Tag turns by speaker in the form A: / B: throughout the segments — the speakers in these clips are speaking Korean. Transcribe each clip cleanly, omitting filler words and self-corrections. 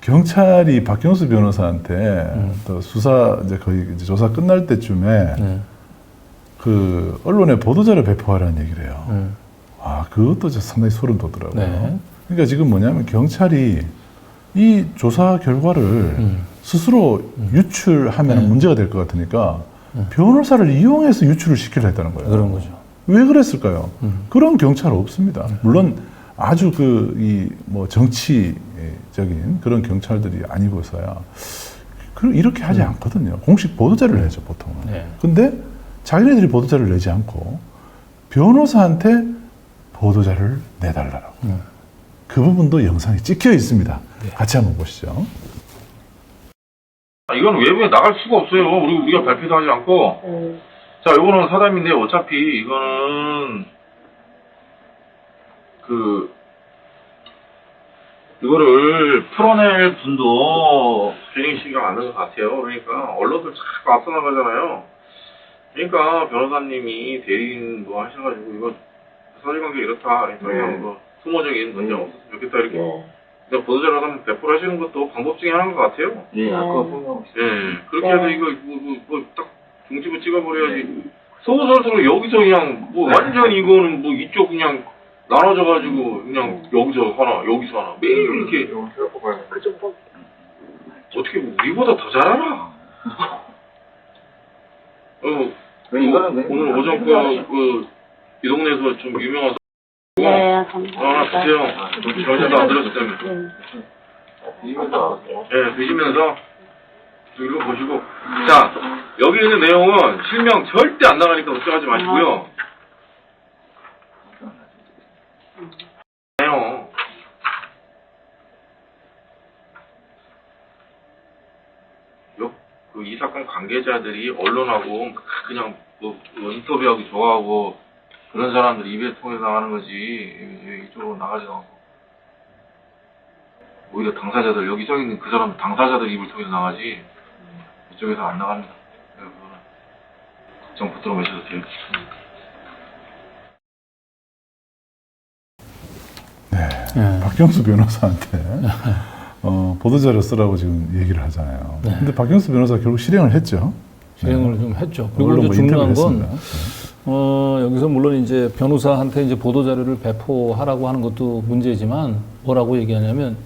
A: 경찰이 박경수 변호사한테 또 수사 이제 거의 이제 조사 끝날 때쯤에 그 언론에 보도자료 배포하라는 얘기를 해요. 아, 그것도 상당히 소름 돋더라고요.
B: 네.
A: 그러니까 지금 뭐냐면 경찰이 이 조사 결과를 스스로 유출하면 문제가 될 것 같으니까 변호사를 이용해서 유출을 시키려 했다는 거예요.
B: 그런 거죠.
A: 왜 그랬을까요? 그런 경찰 없습니다. 물론 아주 뭐 정치적인 그런 경찰들이 아니고서야 이렇게 하지 않거든요. 공식 보도자료를 내죠, 보통은.
B: 네.
A: 근데 자기네들이 보도자료를 내지 않고 변호사한테 보도자료를 내달라고. 그 부분도 영상이 찍혀 있습니다.
B: 네.
A: 같이 한번 보시죠.
C: 이건 외부에 나갈 수가 없어요. 우리가 발표도 하지 않고. 자, 요거는 사담인데 어차피 이거는 이거를 풀어낼 분도 굉장히 신경 안 쓰는 것 같아요. 그러니까 언론들 자꾸 앞서 나가잖아요. 그러니까 변호사님이 대리인 뭐 하셔가지고 이거 사실관계 이렇다. 그러니까 그냥 뭐 소모적인 문제 없었으면 좋겠다 이렇게. 그러니까 보도자료 한번 배포를 하시는 것도 방법 중에 하나인 것 같아요.
D: 예, 아까 설명하셨어요.
C: 예, 그렇게 해서 이거 딱 중집을 찍어버려야지. 서서로 여기서 그냥 뭐 완전 이거는 뭐 이쪽 그냥 나눠져가지고 그냥 여기서 하나 여기서 하나 매일 이렇게 어떻게 뭐 우리보다 더 잘 알아. 오늘 오전 이 동네에서 좀 유명한
E: 네, 감사합니다.
C: 하나 주세요. 정신도 안 들어줬다며. 예, 드시면서 읽어보시고. 자, 여기 있는 내용은 실명 절대 안 나가니까 걱정하지 마시고요. 네요. 이 사건 관계자들이 언론하고 그냥 뭐 인터뷰하기 좋아하고 그런 사람들 입에 통해서 나가는 거지 이쪽으로 나가지도 않고 오히려 당사자들 여기 써 있는 그 사람 당사자들 입을 통해서 나가지 이쪽에서 안 나갑니다. 그거는 걱정 붙들어 마셔도 돼요.
A: 네. 박경수 변호사한테 보도자료 쓰라고 지금 얘기를 하잖아요.
B: 네.
A: 근데 박경수 변호사 결국 실행을 했죠.
B: 실행을 좀 했죠. 그리고
A: 물론
B: 이제
A: 뭐
B: 중요한 건
A: 인터뷰를
B: 여기서 물론 이제 변호사한테 이제 보도자료를 배포하라고 하는 것도 문제지만 뭐라고 얘기하냐면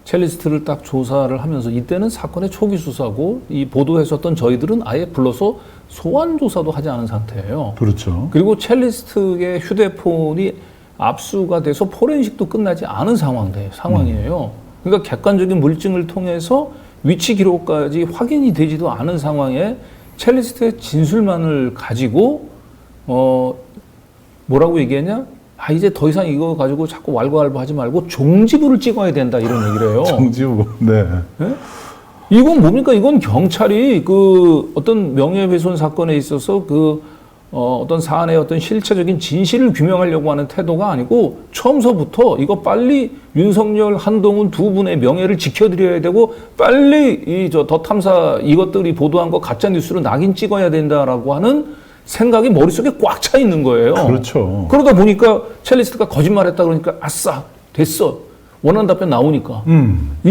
B: 첼리스트를 딱 조사를 하면서 이때는 사건의 초기 수사고 이 보도했었던 저희들은 아예 불러서 소환 조사도 하지 않은 상태예요.
A: 그렇죠.
B: 그리고 첼리스트의 휴대폰이 압수가 돼서 포렌식도 끝나지 않은 상황이에요. 그러니까 객관적인 물증을 통해서 위치 기록까지 확인이 되지도 않은 상황에 첼리스트의 진술만을 가지고 뭐라고 얘기했냐? 아, 이제 더 이상 이거 가지고 자꾸 왈가왈부하지 말고 종지부를 찍어야 된다 이런 얘기를 해요.
A: 종지부. 네.
B: 네? 이건 뭡니까? 이건 경찰이 어떤 명예훼손 사건에 있어서 어떤 사안의 어떤 실체적인 진실을 규명하려고 하는 태도가 아니고 처음서부터 이거 빨리 윤석열, 한동훈 두 분의 명예를 지켜드려야 되고 빨리 더 탐사 이것들이 보도한 거 가짜 뉴스로 낙인 찍어야 된다라고 하는 생각이 머릿속에 꽉 차 있는 거예요.
A: 그렇죠.
B: 그러다 보니까 첼리스트가 거짓말했다 그러니까 아싸 됐어. 원하는 답변 나오니까.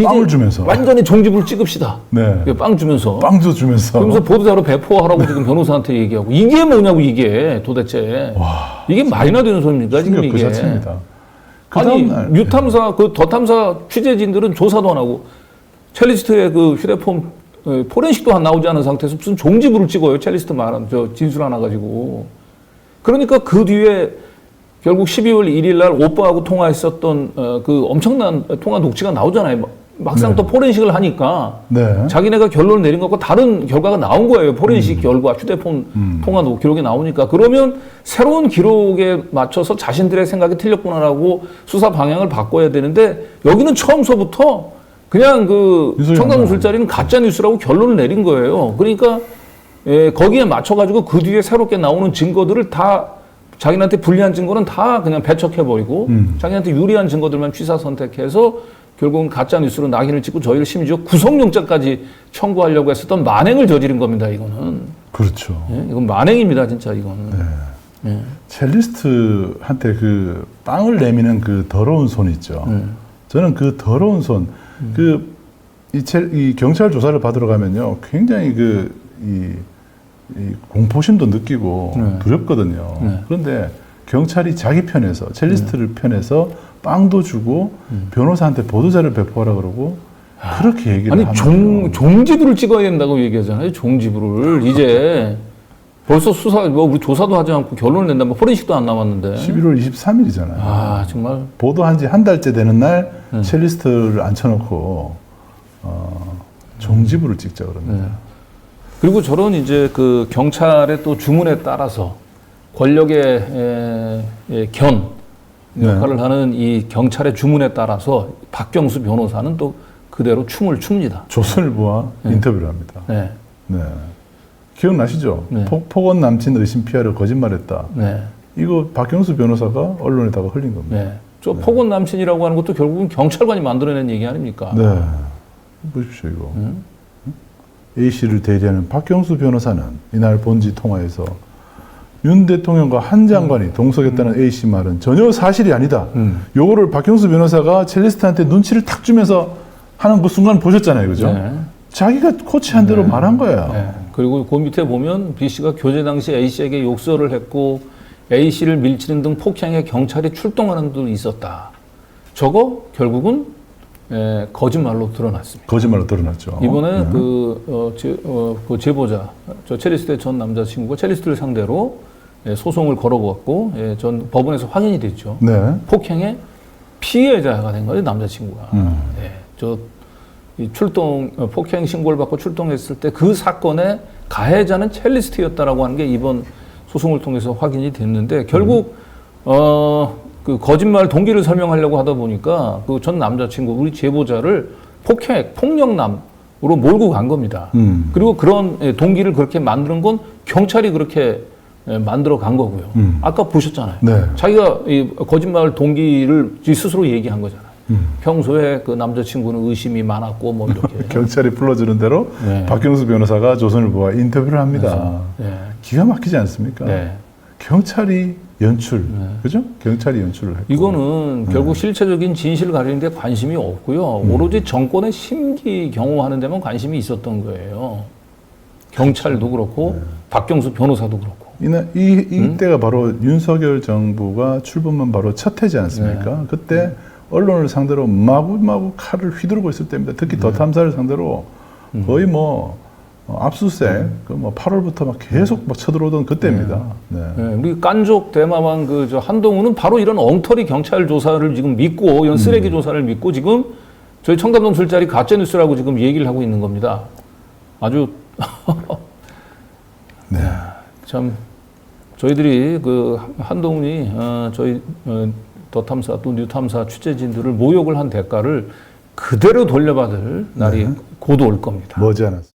A: 빵을 주면서.
B: 완전히 종지부를 찍읍시다.
A: 네.
B: 빵 주면서.
A: 빵도 주면서.
B: 그러면서 보도자료 배포하라고 지금 변호사한테 얘기하고. 이게 뭐냐고, 이게 도대체.
A: 와,
B: 이게 말이나 되는 소리입니까, 지금
A: 충격
B: 이게.
A: 그 자체입니다.
B: 아니, 뉴탐사, 더 탐사 취재진들은 조사도 안 하고, 첼리스트의 휴대폰, 포렌식도 안 나오지 않은 상태에서 무슨 종지부를 찍어요, 첼리스트 진술 하나 가지고. 그러니까 그 뒤에 결국 12월 1일 날 오빠하고 통화했었던 엄청난 통화 녹취가 나오잖아요. 막상 또 포렌식을 하니까 자기네가 결론을 내린 것과 다른 결과가 나온 거예요. 포렌식 결과, 휴대폰 통화 기록이 나오니까. 그러면 새로운 기록에 맞춰서 자신들의 생각이 틀렸구나라고 수사 방향을 바꿔야 되는데 여기는 처음서부터 그냥 청담 술자리는 가짜 뉴스라고 결론을 내린 거예요. 그러니까 거기에 맞춰가지고 그 뒤에 새롭게 나오는 증거들을 다 자기한테 불리한 증거는 다 그냥 배척해버리고 자기한테 유리한 증거들만 취사 선택해서 결국은 가짜뉴스로 낙인을 찍고 저희를 심지어 구속영장까지 청구하려고 했었던 만행을 저지른 겁니다, 이거는.
A: 그렇죠.
B: 예? 이건 만행입니다, 진짜 이거는.
A: 네.
B: 예.
A: 첼리스트한테 빵을 내미는 더러운 손 있죠. 저는 더러운 손, 이 경찰 조사를 받으러 가면요, 굉장히 이 공포심도 느끼고
B: 네.
A: 두렵거든요.
B: 네.
A: 그런데 경찰이 자기 편에서 첼리스트를 편에서 빵도 주고 변호사한테 보도자를 배포하라 그러고 그렇게 얘기를
B: 아니
A: 하면
B: 종지부를 찍어야 된다고 얘기하잖아요. 종지부를 이제 벌써 수사 우리 조사도 하지 않고 결론을 낸다면 포렌식도 안 남았는데.
A: 11월 23일이잖아요.
B: 아 정말.
A: 보도한 지 한 달째 되는 날 첼리스트를 앉혀놓고 종지부를 찍자 그럽니다.
B: 네. 그리고 저런 이제 그 경찰의 또 주문에 따라서 권력의 견 역할을 하는 이 경찰의 주문에 따라서 박경수 변호사는 또 그대로 춤을 춥니다.
A: 조선일보와 인터뷰를 합니다.
B: 네.
A: 네. 기억나시죠?
B: 네.
A: 폭언 남친 의심 피하려 거짓말했다.
B: 네.
A: 이거 박경수 변호사가 언론에다가 흘린 겁니다.
B: 네. 저 폭언 남친이라고 하는 것도 결국은 경찰관이 만들어낸 얘기 아닙니까?
A: 네. 보십시오, 이거. A씨를 대리하는 박경수 변호사는 이날 본지 통화에서 윤 대통령과 한 장관이 동석했다는 A씨 말은 전혀 사실이 아니다. 요거를 박경수 변호사가 첼리스트한테 눈치를 탁 주면서 하는 그 순간 보셨잖아요. 그죠?
B: 네.
A: 자기가 코치한 대로 말한 거야.
B: 네. 그리고 그 밑에 보면 B씨가 교제 당시 A씨에게 욕설을 했고 A씨를 밀치는 등 폭행에 경찰이 출동하는 등 있었다. 저거 결국은 거짓말로 드러났습니다.
A: 거짓말로 드러났죠.
B: 이번에
A: 네.
B: 그 제보자, 저 첼리스트의 전 남자친구가 첼리스트를 상대로 소송을 걸어왔고 전 법원에서 확인이 됐죠.
A: 네.
B: 폭행의 피해자가 된 거예요, 남자친구가. 이 출동 폭행 신고를 받고 출동했을 때 그 사건의 가해자는 첼리스트였다라고 하는 게 이번 소송을 통해서 확인이 됐는데 결국 그 거짓말 동기를 설명하려고 하다 보니까 그 전 남자친구 우리 제보자를 폭력남으로 몰고 간 겁니다. 그리고 그런 동기를 그렇게 만드는 건 경찰이 그렇게 만들어 간 거고요. 아까 보셨잖아요.
A: 네.
B: 자기가 이 거짓말 동기를 스스로 얘기한 거잖아요. 평소에 그 남자친구는 의심이 많았고 뭐 이렇게.
A: 경찰이 불러주는 대로
B: 네.
A: 박경수 변호사가 조선일보와 인터뷰를 합니다.
B: 네.
A: 기가 막히지 않습니까?
B: 네.
A: 경찰이 연출, 그죠? 경찰이 연출을 했고.
B: 이거는 결국 실체적인 진실을 가리는 데 관심이 없고요. 오로지 정권의 심기 경호하는 데만 관심이 있었던 거예요. 경찰도 그렇고 박경수 변호사도 그렇고.
A: 이때가 바로 윤석열 정부가 출범한 바로 첫 해지 않습니까? 그때 언론을 상대로 마구마구 칼을 휘두르고 있을 때입니다. 특히 더 탐사를 상대로 거의 뭐 압수수색, 뭐 8월부터 막 계속 막 쳐들어오던 그때입니다. 네.
B: 우리 깐족 대마왕 저 한동훈은 바로 이런 엉터리 경찰 조사를 지금 믿고 이런 쓰레기 조사를 믿고 지금 저희 청담동 술자리 가짜뉴스라고 지금 얘기를 하고 있는 겁니다. 아주
A: 네.
B: 참 저희들이 그 한동훈이 저희 더 탐사 또 뉴탐사 취재진들을 모욕을 한 대가를 그대로 돌려받을 날이 곧 올 겁니다.
A: 머지않았습니다.